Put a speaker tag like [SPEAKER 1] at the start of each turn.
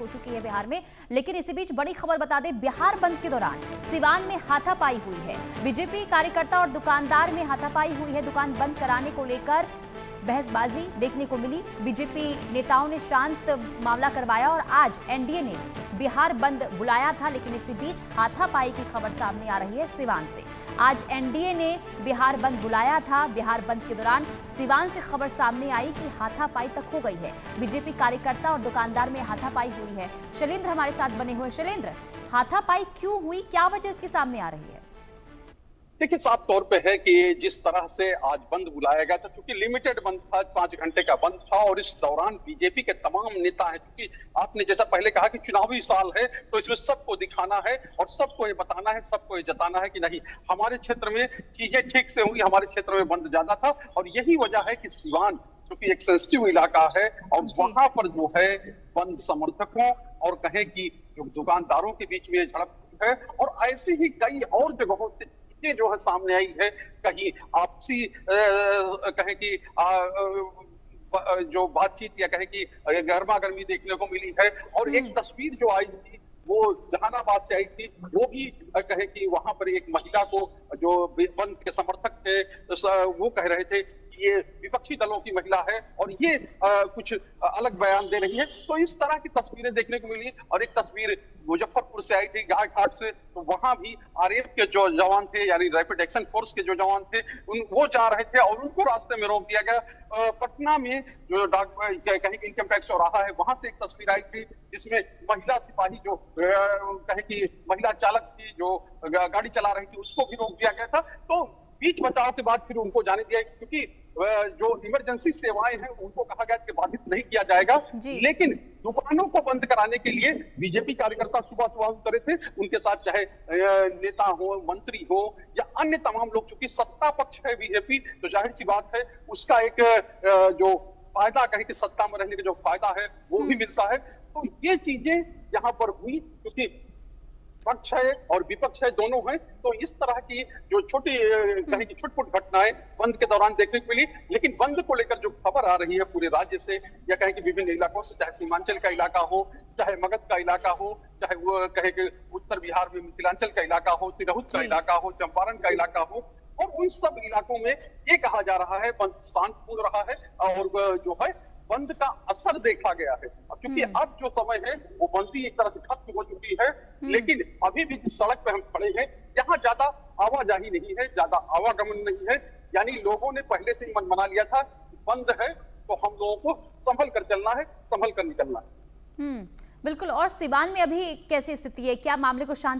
[SPEAKER 1] हो चुकी है बिहार में। लेकिन इसी बीच बड़ी खबर बता दें, बिहार बंद के दौरान सिवान में हाथापाई हुई है। बीजेपी कार्यकर्ता और दुकानदार में हाथापाई हुई है। दुकान बंद कराने को लेकर बहसबाजी देखने को मिली। बीजेपी नेताओं ने शांत मामला करवाया और आज एनडीए ने बिहार बंद बुलाया था। लेकिन इसी बीच हाथापाई की खबर सामने आ रही है सिवान से। आज एनडीए ने बिहार बंद बुलाया था। बिहार बंद के दौरान सिवान से खबर सामने आई कि हाथापाई तक हो गई है। बीजेपी कार्यकर्ता और दुकानदार में हाथापाई हुई है। शैलेंद्र हमारे साथ बने हुए। शैलेंद्र, हाथापाई क्यों हुई, क्या वजह इसकी सामने आ रही है?
[SPEAKER 2] देखिए, साफ तौर पे है कि जिस तरह से आज बंद बुलाया गया था, क्योंकि लिमिटेड बंद था, 5 घंटे का बंद था, और इस दौरान बीजेपी के तमाम नेता हैं, क्योंकि आपने जैसा पहले कहा कि चुनावी साल है, तो इसमें सबको दिखाना है और सबको ये बताना है, सबको ये जताना है कि नहीं, हमारे क्षेत्र में चीजें ठीक से होंगी। हमारे क्षेत्र में बंद ज्यादा था और यही वजह है कि सिवान क्योंकि एक सेंसिटिव इलाका है और वहां पर जो है बंद समर्थकों और कहें कि जो दुकानदारों के बीच में झड़प है, और ऐसी ही कई और जगहों से जो है सामने आई है। कहीं आपसी कहें कि जो बातचीत या कहें कि गर्मा गर्मी देखने को मिली है। और एक तस्वीर जो आई थी वो जहानाबाद से आई थी, वो भी कहें कि वहां पर एक महिला को जो बंद के समर्थक थे वो कह रहे थे कि ये विपक्षी दलों की महिला है और ये कुछ अलग बयान दे रही है। तो इस तरह की तस्वीरें देखने को मिली। और एक तस्वीर मुजफ्फरपुर से आई थी, गायघाट से, तो वहां भी आरएएफ के जो जवान थे, यानी रैपिड एक्शन फोर्स के जो जवान थे, वो जा रहे थे और उनको रास्ते में रोक दिया गया। पटना में जो कहीं इनकम टैक्स चौराहा है, वहां से एक तस्वीर आई थी जिसमें महिला सिपाही जो कहें कि महिला चालक थी जो गाड़ी चला रही थी, उसको भी रोक दिया गया था। तो बीच बचाव के बाद फिर उनको जाने दिया, क्योंकि जो इमरजेंसी सेवाएं हैं उनको कहा गया कि बाधित नहीं किया जाएगा। लेकिन दुकानों को बंद कराने के लिए बीजेपी कार्यकर्ता सुबह सुबह उतरे थे। उनके साथ चाहे नेता हो, मंत्री हो या अन्य तमाम लोग, चूंकि सत्ता पक्ष है बीजेपी, तो जाहिर सी बात है उसका एक जो फायदा कहे कि सत्ता में रहने का जो फायदा है वो भी मिलता है। तो ये चीजें यहाँ पर हुई, क्योंकि पक्ष है और विपक्ष है, दोनों हैं। तो इस तरह की जो छोटी कहें कि छुटपुट घटनाएं बंद के दौरान देखने को मिली। लेकिन बंद को लेकर जो खबर आ रही है पूरे राज्य से या कहें कि विभिन्न इलाकों से, चाहे सीमांचल का इलाका हो, चाहे मगध का इलाका हो, चाहे वो कहे कि उत्तर बिहार में मिथिलांचल का इलाका हो, तिरहुत का इलाका हो, चंपारण का इलाका हो, और उन सब इलाकों में ये कहा जा रहा है बंद शांतिपूर्ण रहा है और जो है बंद का असर देखा गया है। क्योंकि अब जो समय है वो बंदी एक तरह से खत्म हो चुकी है। लेकिन अभी भी जिस सड़क पे हम खड़े हैं, यहाँ ज्यादा आवाजाही नहीं है, ज्यादा आवागमन नहीं है। यानी लोगों ने पहले से ही मन बना लिया था बंद है तो हम लोगों को संभल कर चलना है, संभल कर निकलना है।
[SPEAKER 1] बिल्कुल। और सिवान में अभी कैसी स्थिति है, क्या मामले को शांत